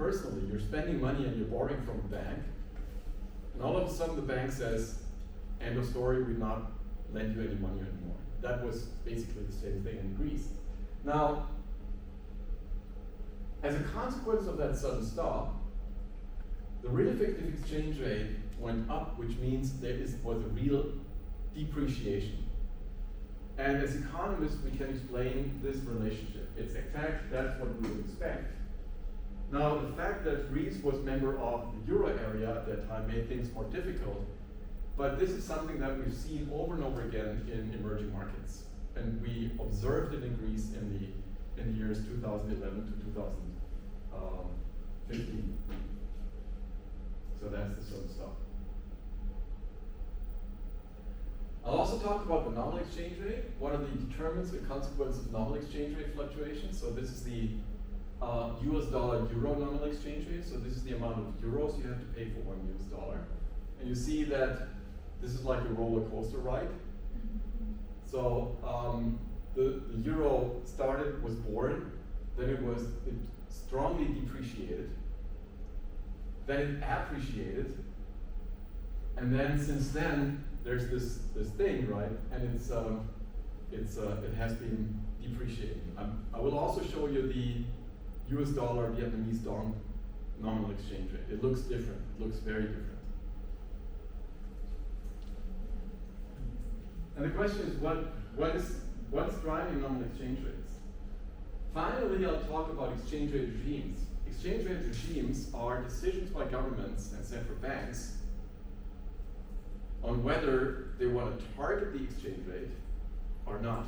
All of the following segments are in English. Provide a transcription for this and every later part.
personally. You're spending money and you're borrowing from a bank, and all of a sudden the bank says, end of story, we not lend you any money anymore. That was basically the same thing in Greece. Now, as a consequence of that sudden stop, the real effective exchange rate went up, which means was a real depreciation. And as economists, we can explain this relationship. It's a fact, that's what we would expect. Now, the fact that Greece was member of the euro area at that time made things more difficult, but this is something that we've seen over and over again in emerging markets. And we observed it in Greece in the years 2011 to 2015. So that's the sort of stuff. I'll also talk about the nominal exchange rate. What are the determinants and consequences of nominal exchange rate fluctuations? So this is the US dollar euro nominal exchange rate. So this is the amount of euros you have to pay for $1 US. And you see that this is like a roller coaster ride. So the euro was born, then it strongly depreciated, then it appreciated, and then since then there's this thing, right? And it has been depreciating. I will also show you the US dollar Vietnamese dong nominal exchange rate. It looks different. It looks very different. And the question is, what's driving nominal exchange rates? Finally, I'll talk about exchange rate regimes. Exchange rate regimes are decisions by governments and central banks on whether they want to target the exchange rate or not.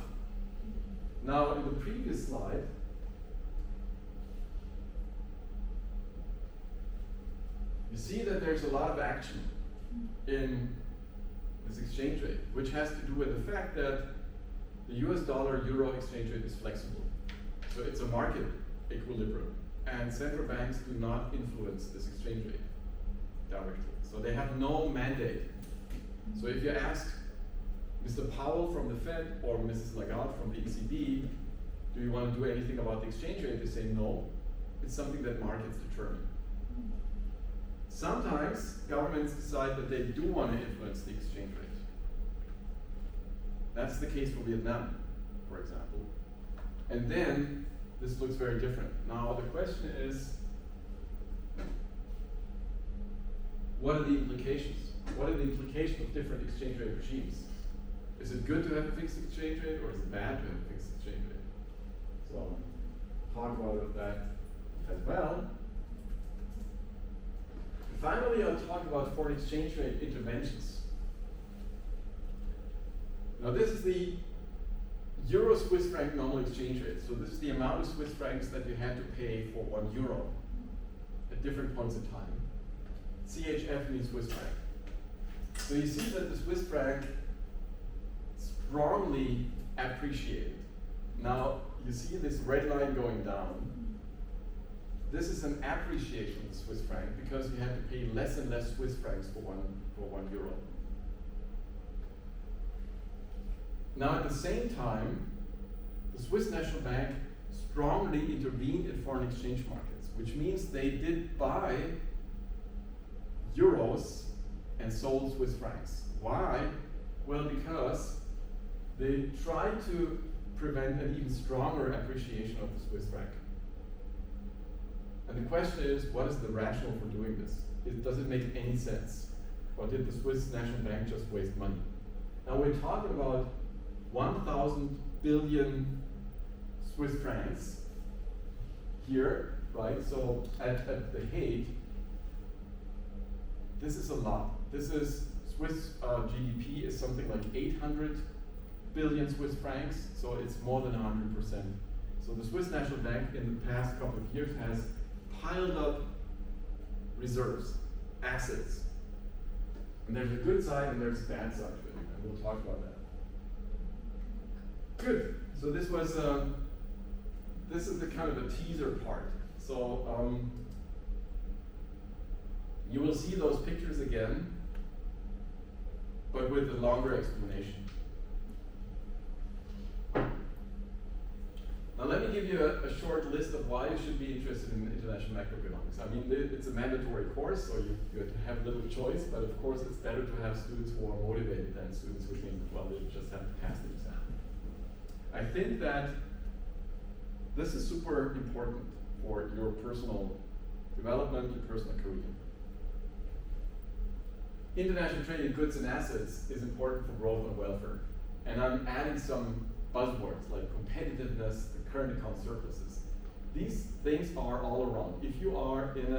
Now, in the previous slide, you see that there's a lot of action in this exchange rate, which has to do with the fact that the US dollar euro exchange rate is flexible. So it's a market equilibrium, and central banks do not influence this exchange rate directly. So they have no mandate. So if you ask Mr. Powell from the Fed or Mrs. Lagarde from the ECB, do you want to do anything about the exchange rate? They say no. It's something that markets determine. Sometimes governments decide that they do want to influence the exchange rate. That's the case for Vietnam, for example. And then this looks very different. Now the question is, what are the implications? What are the implications of different exchange rate regimes? Is it good to have a fixed exchange rate, or is it bad to have a fixed exchange rate? So talk about that as well. And finally, I'll talk about foreign exchange rate interventions. Now this is the Euro-Swiss franc nominal exchange rate. So this is the amount of Swiss francs that you had to pay for €1 at different points in time. CHF means Swiss franc. So you see that the Swiss franc strongly appreciated. Now you see this red line going down. This is an appreciation of the Swiss franc because you had to pay less and less Swiss francs for one euro. Now at the same time, the Swiss National Bank strongly intervened in foreign exchange markets, which means they did buy euros and sold Swiss francs. Why? Well, because they tried to prevent an even stronger appreciation of the Swiss franc. And the question is, what is the rationale for doing this? Does it make any sense? Or did the Swiss National Bank just waste money? Now we're talking about 1,000 billion Swiss francs here, right? So at the height, this is a lot. This is Swiss GDP is something like 800 billion Swiss francs, so it's more than 100%. So the Swiss National Bank in the past couple of years has piled up reserves, assets. And there's a good side and there's a bad side to it, and we'll talk about that. Good. So this was this is the kind of a teaser part. So you will see those pictures again, but with a longer explanation. Now let me give you a short short list of why you should be interested in international macroeconomics. I mean, it's a mandatory course, so you have little choice, but of course it's better to have students who are motivated than students who think, well, they just have to pass the exam. I think that this is super important for your personal development, your personal career. International trade in goods and assets is important for growth and welfare. And I'm adding some buzzwords like competitiveness, the current account surpluses. These things are all around. If you are in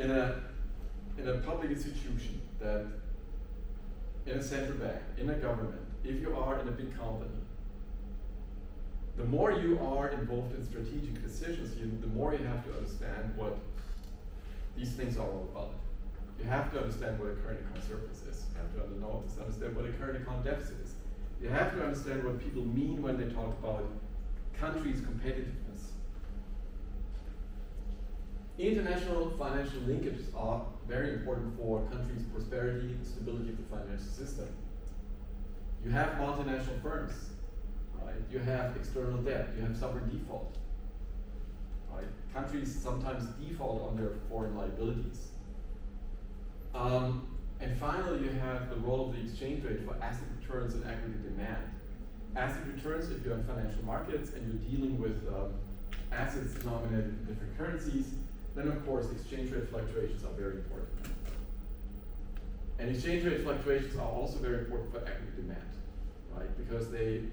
a public institution, that in a central bank, in a government, if you are in a big company, the more you are involved in strategic decisions, the more you have to understand what these things are all about. You have to understand what a current account surplus is. You have to understand what a current account deficit is. You have to understand what people mean when they talk about countries' competitiveness. International financial linkages are very important for countries' prosperity, stability of the financial system. You have multinational firms, right? You have external debt, you have sovereign default, right? Countries sometimes default on their foreign liabilities. And finally, you have the role of the exchange rate for asset returns and aggregate demand. Asset returns, if you're in financial markets and you're dealing with assets denominated in different currencies, then of course exchange rate fluctuations are very important. And exchange rate fluctuations are also very important for aggregate demand, right? Because they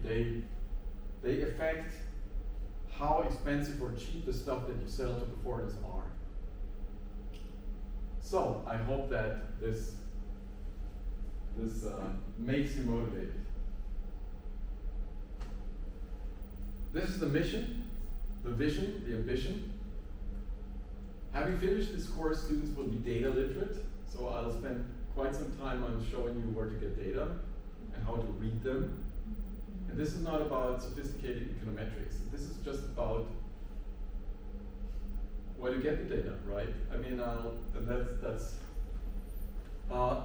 affect how expensive or cheap the stuff that you sell to the foreigners are. So I hope that this makes you motivated. This is the mission, the vision, the ambition. Having finished this course, students will be data literate. So I'll spend quite some time on showing you where to get data and how to read them. And this is not about sophisticated econometrics. This is just about where to get the data, right? I mean,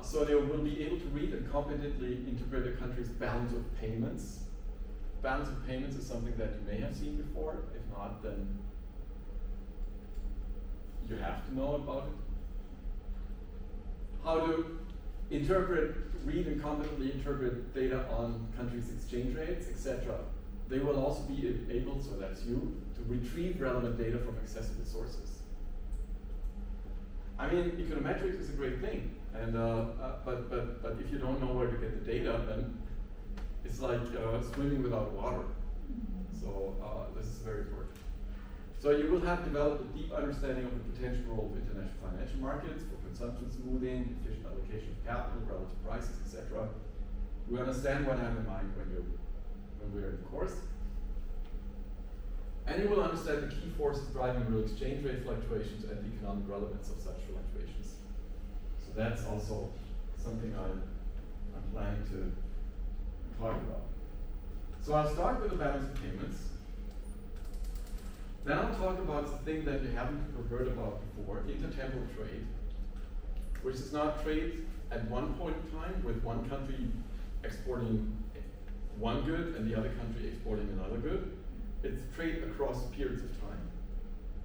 so they will be able to read and competently interpret a country's balance of payments. Balance of payments is something that you may have seen before. If not, then you have to know about it. How to read and competently interpret data on countries' exchange rates, etc. They will also be able, so that's you, to retrieve relevant data from accessible sources. I mean, econometrics is a great thing, and but if you don't know where to get the data, then it's like swimming without water. So this is very important. So you will have developed a deep understanding of the potential role of international financial markets for consumption smoothing, efficient allocation of capital, relative prices, etc. We understand what I have in mind when we're in the course. And you will understand the key forces driving real exchange rate fluctuations and the economic relevance of such fluctuations. So that's also something I'm planning to talk about. So I'll start with the balance of payments. Then I'll talk about the thing that you haven't heard about before, intertemporal trade, which is not trade at one point in time with one country exporting one good and the other country exporting another good. It's trade across periods of time.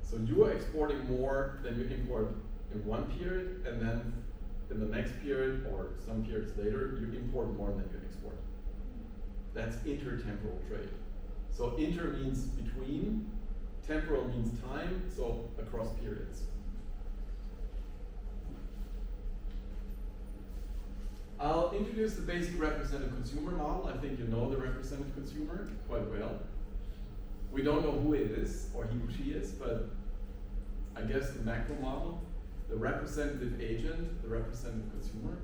So you are exporting more than you import in one period, and then in the next period or some periods later, you import more than you export. That's intertemporal trade. So inter means between, temporal means time, so across periods. I'll introduce the basic representative consumer model. I think you know the representative consumer quite well. We don't know who it is, or he or she is, but I guess the macro model, the representative agent, the representative consumer.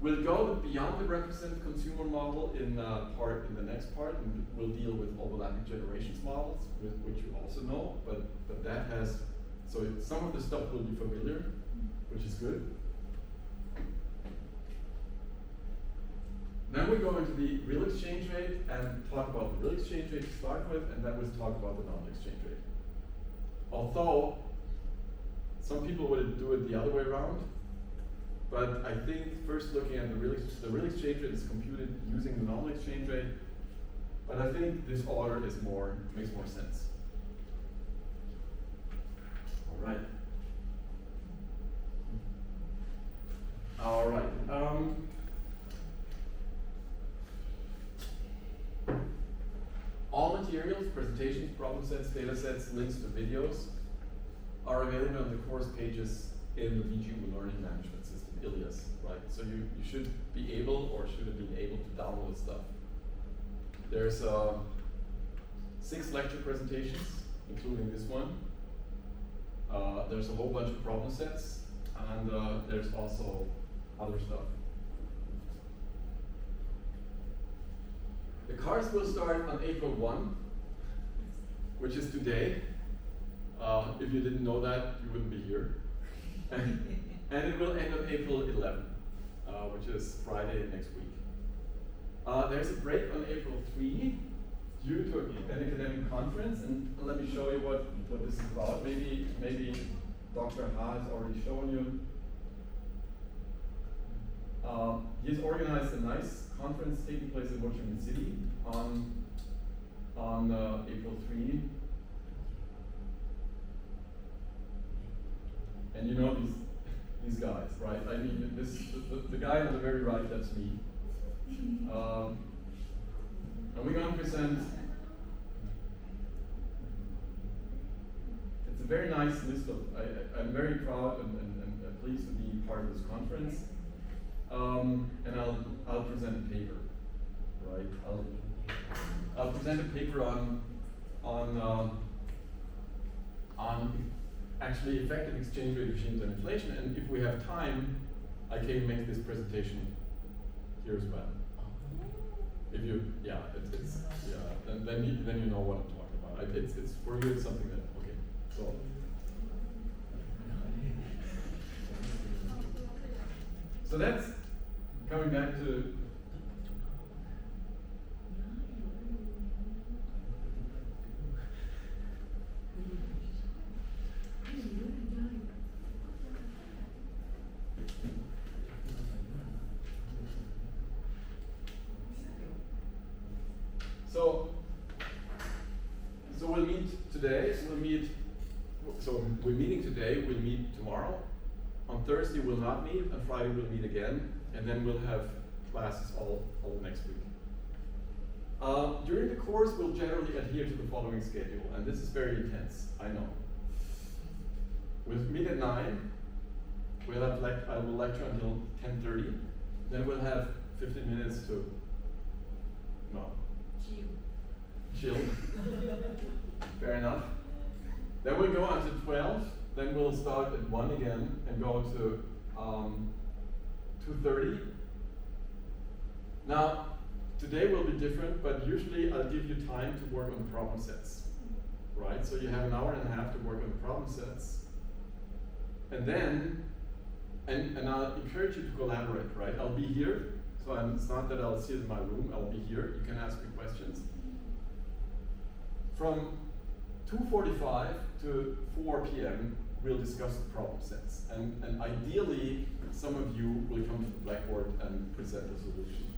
We'll go beyond the representative consumer model in the next part, and we'll deal with overlapping generations models, which you also know, but that has, so some of the stuff will be familiar, which is good. Then we go into the real exchange rate and talk about the real exchange rate to start with, and then we'll talk about the nominal exchange rate. Although some people would do it the other way around, but I think first looking at the real exchange rate is computed using the nominal exchange rate, But I think this order makes more sense. All right. All right. All materials, presentations, problem sets, data sets, links to videos are available on the course pages in the VGU Learning Management System, ILIAS, right? So you should be able, or should have been able, to download stuff. There's 6 lecture presentations, including this one. There's a whole bunch of problem sets, and there's also other stuff. The course will start on April 1, which is today. If you didn't know that, you wouldn't be here. And it will end on April 11, which is Friday next week. There's a break on April 3 due to an academic conference, and let me show you what this is about. Maybe Dr. Ha has already shown you. He's organized a nice conference taking place in Ho Chi Minh City on April 3. And you know these guys, right? I mean, the guy on the very right, that's me. And we're going to present. It's a very nice list of. I'm very proud and pleased to be part of this conference. And I'll present a paper, right? I'll present a paper on actually effective exchange rate regimes and inflation. And if we have time, I can make this presentation here as well. If you, then you know what I'm talking about. It's for you. It's something that okay. So that's coming back to. So we'll meet today. So we're meeting today. We'll meet tomorrow. On Thursday we'll not meet. On Friday we'll meet again, and then we'll have classes all next week. During the course, we'll generally adhere to the following schedule, and this is very intense. I know. We'll meet at 9. I will lecture until 10:30. Then we'll have 15 minutes to chill. Fair enough. Then we'll go on to 12. Then we'll start at 1 again and go to 2:30. Now, today will be different, but usually I'll give you time to work on the problem sets, right? So you have an hour and a half to work on the problem sets. And then, and I'll encourage you to collaborate, right? I'll be here, so it's not that I'll sit in my room, I'll be here. You can ask me questions. From 2:45 to 4 p.m., we'll discuss the problem sets. And ideally, some of you will come to the blackboard and present a solution.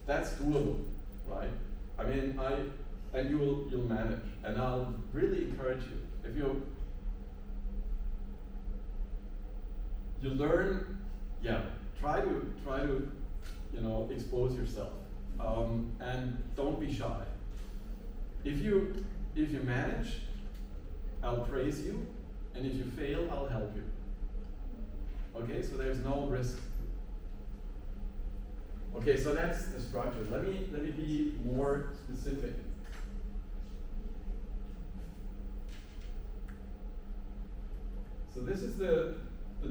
That's doable, right? I mean, and you'll manage. And I'll really encourage you, if you learn, try to expose yourself, and don't be shy. If you manage, I'll praise you, and if you fail, I'll help you. Okay, so there's no risk. Okay, so that's the structure. Let me be more specific. So this is the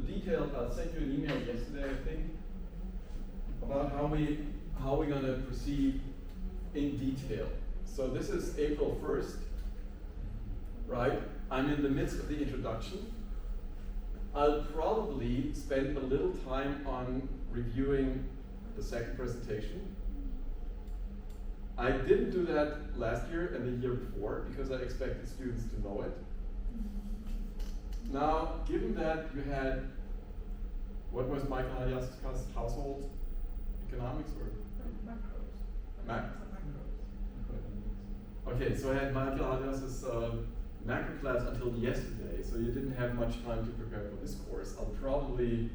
detail. I sent you an email yesterday, I think, about how we're going to proceed in detail. So this is April 1st, right? I'm in the midst of the introduction. I'll probably spend a little time on reviewing the second presentation. I didn't do that last year and the year before because I expected students to know it. Now, given that you had, what was Michael Hayas's household economics or Mac. Okay, so I had Michael Alias's macro class until yesterday, so you didn't have much time to prepare for this course. I'll probably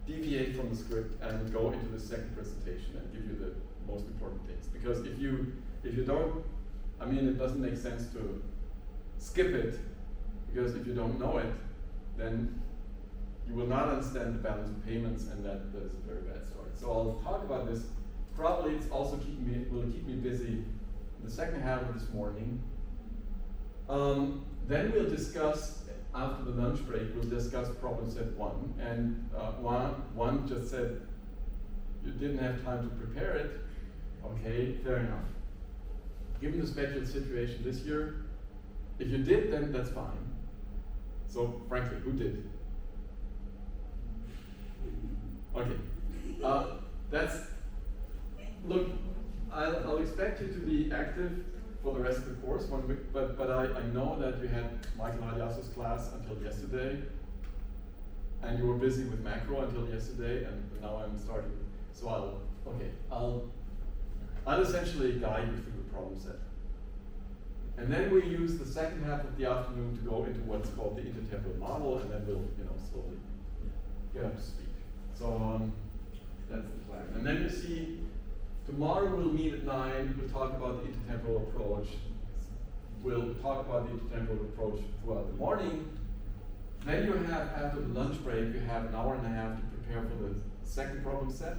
deviate from the script and go into the second presentation and give you the most important things. Because if you don't, I mean, it doesn't make sense to skip it, because if you don't know it, then you will not understand the balance of payments, and that is a very bad start. So I'll talk about this. Probably it's also will keep me busy in the second half of this morning. Then we'll discuss, after the lunch break, we'll discuss problem set 1. And one just said, you didn't have time to prepare it. Okay, fair enough. Given the special situation this year, if you did, then that's fine. So, frankly, who did? Okay, look, I'll expect you to be active for the rest of the course, but I know that you had Michael Alias's class until yesterday, and you were busy with macro until yesterday, and now I'm starting. So I'll essentially guide you through the problem set. And then we use the second half of the afternoon to go into what's called the intertemporal model, and then we'll slowly get up to speed. So that's the plan. And then you see, tomorrow we'll meet at 9, we'll talk about the intertemporal approach. We'll talk about the intertemporal approach throughout the morning. Then you have, after the lunch break, you have an hour and a half to prepare for the second problem set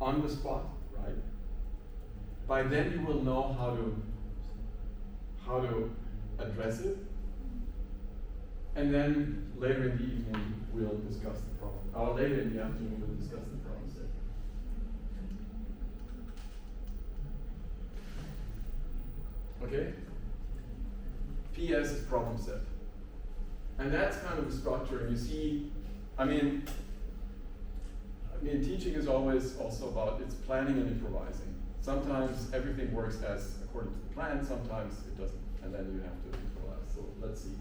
on the spot, right? By then you will know how to address it. And then later in the evening we'll discuss the problem. Or later in the afternoon we'll discuss the problem set. Okay? PS is problem set. And that's kind of the structure. And you see, I mean, teaching is always also about, it's planning and improvising. Sometimes everything works as according to the plan, sometimes it doesn't, and then you have to improvise. So let's see.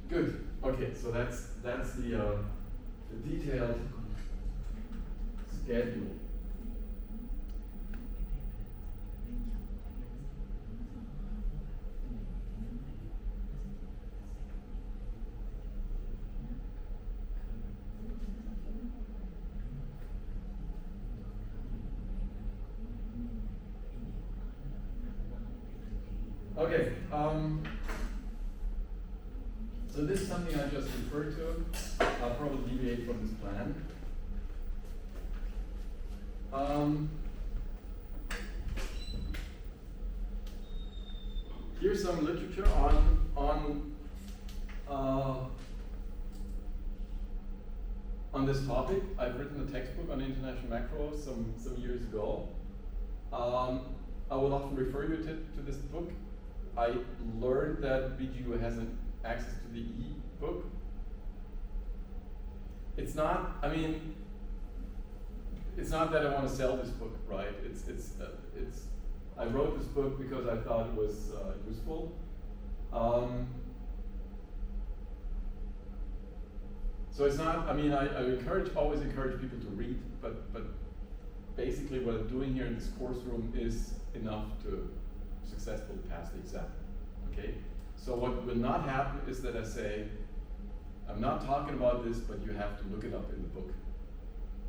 Good. Okay, so that's the detailed schedule. Okay, so this is something I just referred to. I'll probably deviate from this plan. Here's some literature on this topic. I've written a textbook on international macro some years ago. I will often refer you to this book. I learned that BGU has access to the e-book. It's not, I mean, it's not that I want to sell this book, right? I wrote this book because I thought it was useful. So it's not, I mean, I always encourage people to read, but basically what I'm doing here in this course room is enough to successfully pass the exam, okay? So what will not happen is that I say, I'm not talking about this, but you have to look it up in the book,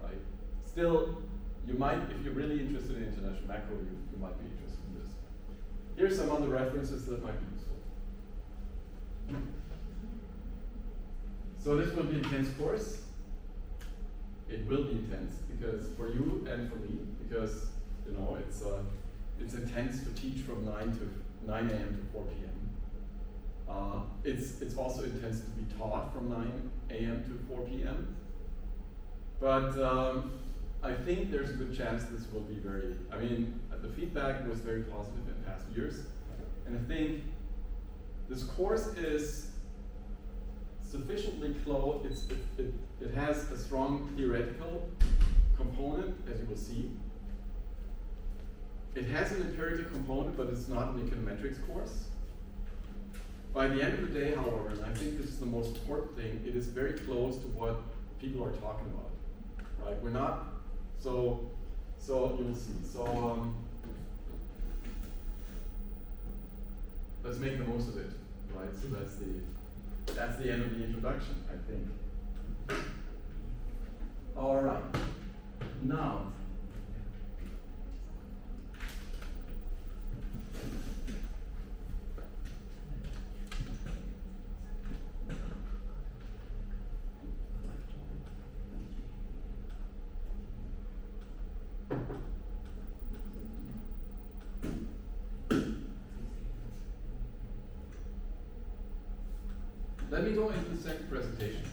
right? Still, you might, if you're really interested in international macro, you might be interested in this. Here's some other references that might be useful. So this will be an intense course. It will be intense because for you and for me, because it's intense to teach from 9 a.m. to 4 p.m. It's also intense to be taught from 9 a.m. to 4 p.m. But I think there's a good chance this will be the feedback was very positive in past years. And I think this course is sufficiently close, it has a strong theoretical component, as you will see. It has an empirical component, but it's not an econometrics course. By the end of the day, however, and I think this is the most important thing, it is very close to what people are talking about. Right? We're not So you'll see. So let's make the most of it, right? So that's the end of the introduction, I think. All right. Now, let me go into the second presentation.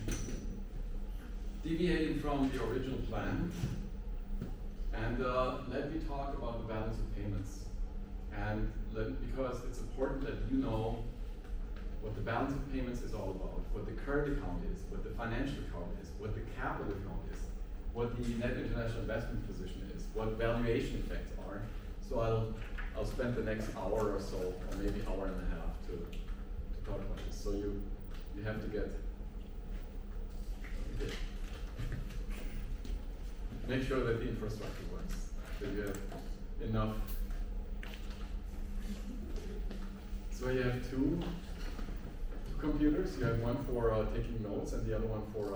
Deviating from the original plan, and let me talk about the balance of payments. And because it's important that you know what the balance of payments is all about, what the current account is, what the financial account is, what the capital account is, what the net international investment position is, what valuation effects are. So I'll spend the next hour or so, or maybe hour and a half to talk about this. So you have to get, okay. Make sure that the infrastructure works, that you have enough. So you have two computers. You have one for taking notes and the other one for.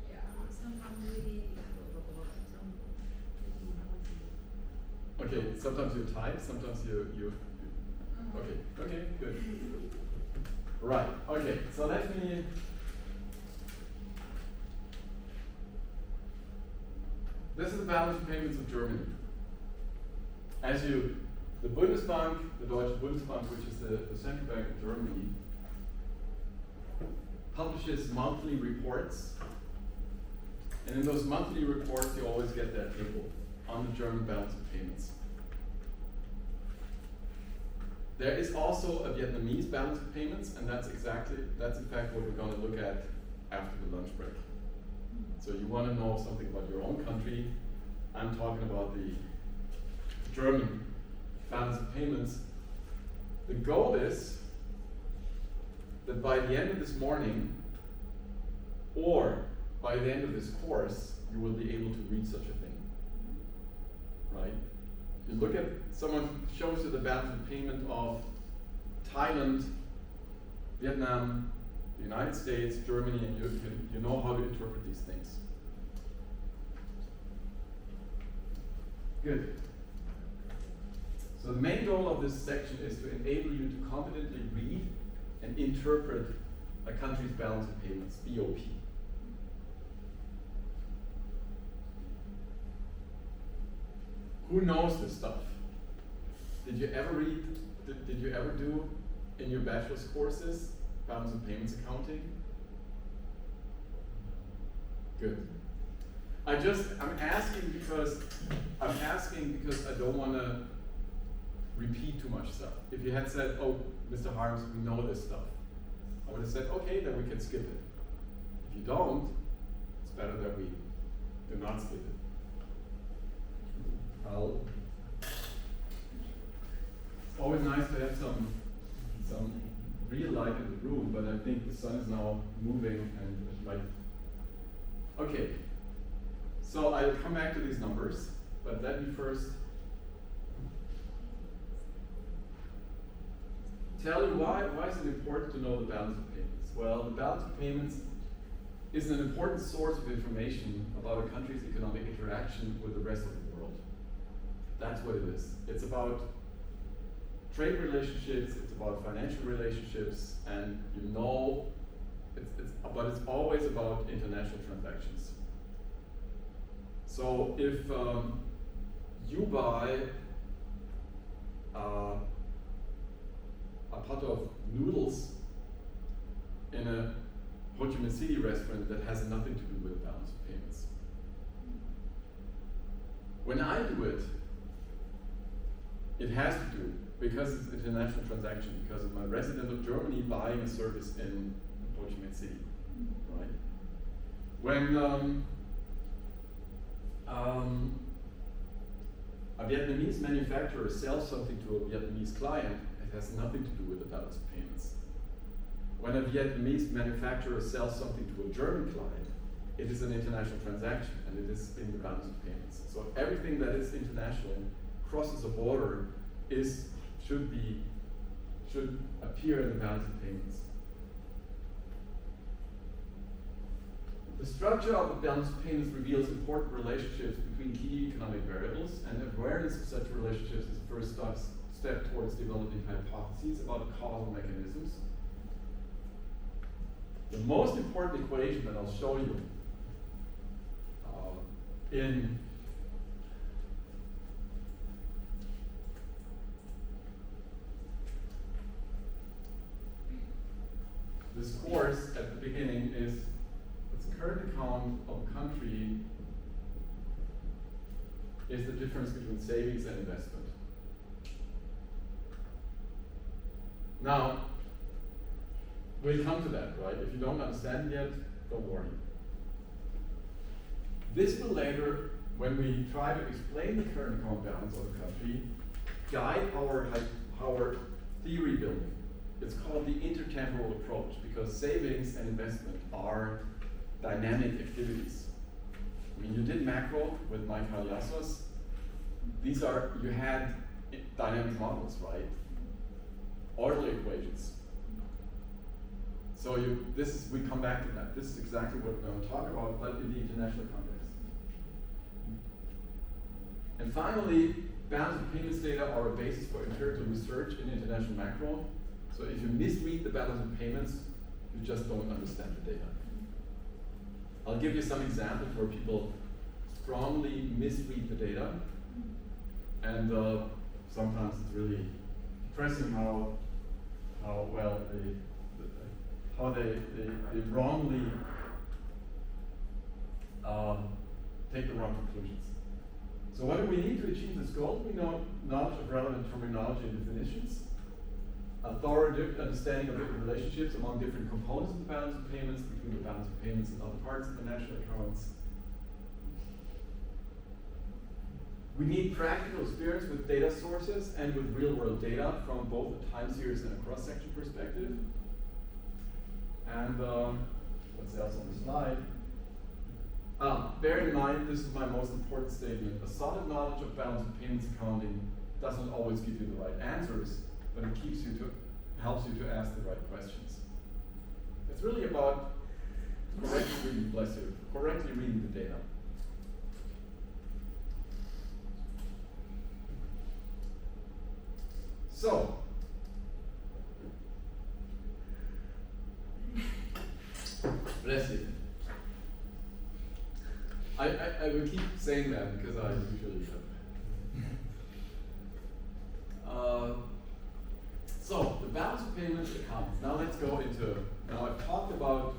Yeah, sometimes we. Okay, sometimes you type, sometimes you. Okay, good. Right. Okay, so let me. This is the balance of payments of Germany. The Bundesbank, the Deutsche Bundesbank, which is the central bank of Germany, publishes monthly reports. And in those monthly reports, you always get that table on the German balance of payments. There is also a Vietnamese balance of payments, and that's in fact what we're going to look at after the lunch break. So you want to know something about your own country. I'm talking about the German balance of payments. The goal is that by the end of this morning, or by the end of this course, you will be able to read such a thing. Right? You look at, someone shows you the balance of payment of Thailand, Vietnam, the United States, Germany, and you know how to interpret these things. Good. So the main goal of this section is to enable you to competently read and interpret a country's balance of payments, BOP. Who knows this stuff? Did you ever read, did you ever do in your bachelor's courses balance of payments accounting? Good. I'm asking because I don't want to repeat too much stuff. If you had said, oh, Mr. Harms, we know this stuff, I would have said, okay, then we can skip it. If you don't, it's better that we do not skip it. It's always nice to have some real light in the room, but I think the sun is now moving and okay. So I'll come back to these numbers, but let me first tell you why is it important to know the balance of payments? Well, the balance of payments is an important source of information about a country's economic interaction with the rest of the world. That's what it is. It's about trade relationships, it's about financial relationships, and but it's always about international transactions. So if you buy a pot of noodles in a Ho Chi Minh City restaurant, that has nothing to do with balance of payments. When I do it, it has to do, because it's an international transaction, because of my resident of Germany buying a service in Ho Chi Minh City, right? When a Vietnamese manufacturer sells something to a Vietnamese client, it has nothing to do with the balance of payments. When a Vietnamese manufacturer sells something to a German client, it is an international transaction, and it is in the balance of payments. So everything that is international, crosses a border, should appear in the balance of payments. The structure of the balance of payments reveals important relationships between key economic variables, and awareness of such relationships is the first step towards developing hypotheses about causal mechanisms. The most important equation that I'll show you in this course at the beginning is its current account of a country is the difference between savings and investment. Now, we'll come to that, right? If you don't understand it yet, don't worry. This will later, when we try to explain the current account balance of a country, guide our theory building. It's called the intertemporal approach, because savings and investment are dynamic activities. I mean, you did macro with Mike Haliassos. You had dynamic models, right? Euler equations. So we come back to that. This is exactly what we're going to talk about, but in the international context. And finally, balance of payments data are a basis for empirical research in international macro. So if you misread the balance of payments, you just don't understand the data. I'll give you some examples where people strongly misread the data, and sometimes it's really depressing how they wrongly take the wrong conclusions. So what do we need to achieve this goal? We know knowledge of relevant terminology and definitions, a thorough understanding of different relationships among different components of the balance of payments, between the balance of payments and other parts of the national accounts. We need practical experience with data sources and with real-world data from both a time series and a cross-section perspective. And what's else on the slide? Bear in mind, this is my most important statement. A solid knowledge of balance of payments accounting doesn't always give you the right answers, but it helps you to ask the right questions. It's really about correctly reading the data. So, bless you. I will keep saying that because I usually so, the balance of payments accounts. Now let's go into, now I've talked about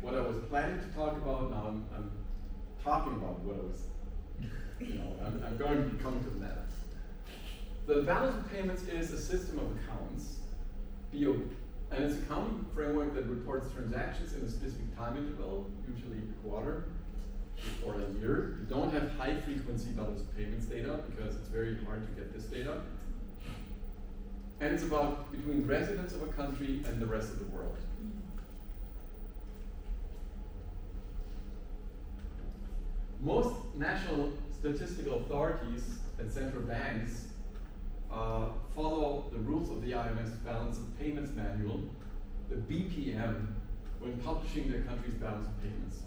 what I was planning to talk about, now I'm talking about what I was, I'm going to be coming to the matter. The balance of payments is a system of accounts, and it's an accounting framework that reports transactions in a specific time interval, usually a quarter or a year. You don't have high frequency balance of payments data because it's very hard to get this data. And it's about between residents of a country and the rest of the world. Most national statistical authorities and central banks follow the rules of the IMF's Balance of Payments Manual, the BPM, when publishing their country's balance of payments.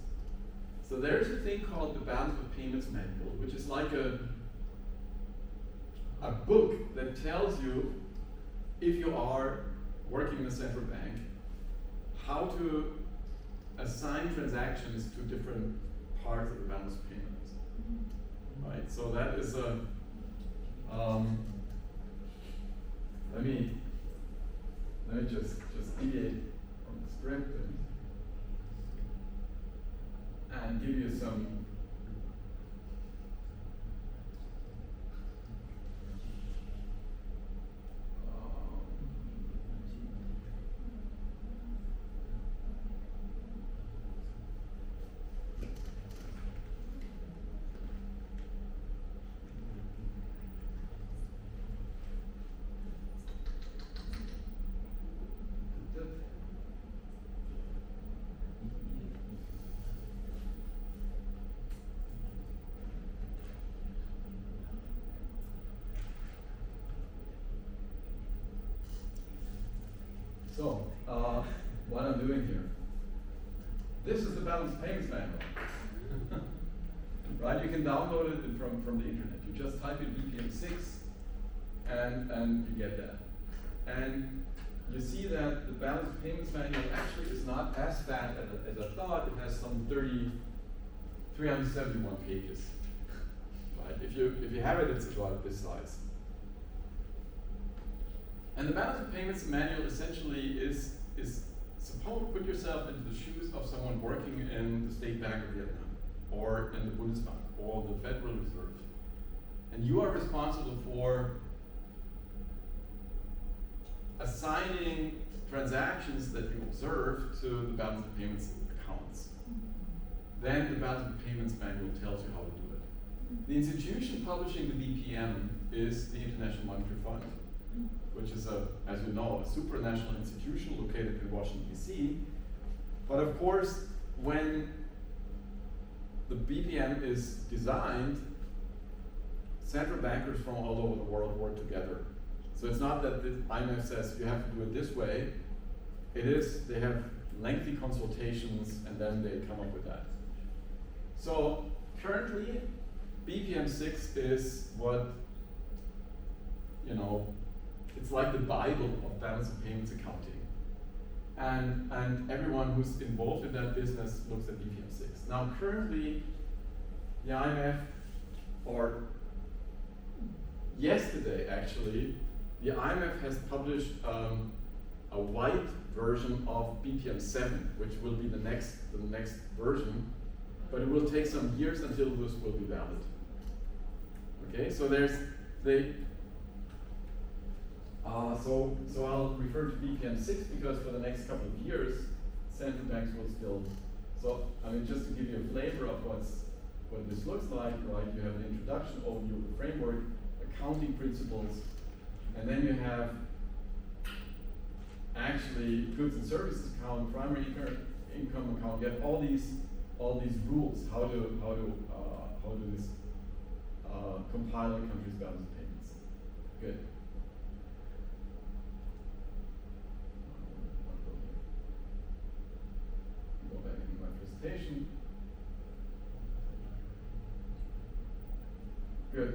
So there's a thing called the Balance of Payments Manual, which is like a book that tells you, if you are working in a central bank, how to assign transactions to different parts of the balance of payments. Right? So that is a let me just deviate from the script and give you some So, what I'm doing here. This is the balance payments manual. Right, you can download it from the internet. You just type in BPM6 and you get that. And you see that the balance payments manual actually is not as fat as I thought. It has some 371 pages. Right? If you have it, it's about this size. And the balance of payments manual essentially is suppose put yourself into the shoes of someone working in the State Bank of Vietnam, or in the Bundesbank, or the Federal Reserve. And you are responsible for assigning transactions that you observe to the balance of payments accounts. Then the balance of payments manual tells you how to do it. The institution publishing the BPM is the International Monetary Fund, which is, as you know, a supranational institution located in Washington, D.C. But of course, when the BPM is designed, central bankers from all over the world work together. So it's not that the IMF says you have to do it this way. It is, they have lengthy consultations and then they come up with that. So currently, BPM6 is what, it's like the Bible of balance of payments accounting. And everyone who's involved in that business looks at BPM6. Now currently, the IMF, or yesterday actually, the IMF has published a white version of BPM7, which will be the next version, but it will take some years until this will be valid. Okay, so so I'll refer to BPM6 because for the next couple of years, central banks will still. So just to give you a flavor of what this looks like, right? You have an introduction, overview of the framework, accounting principles, and then you have actually goods and services account, primary income account. You have all these rules. How do this compile a country's balance of payments? Good. Go back into my presentation. Good.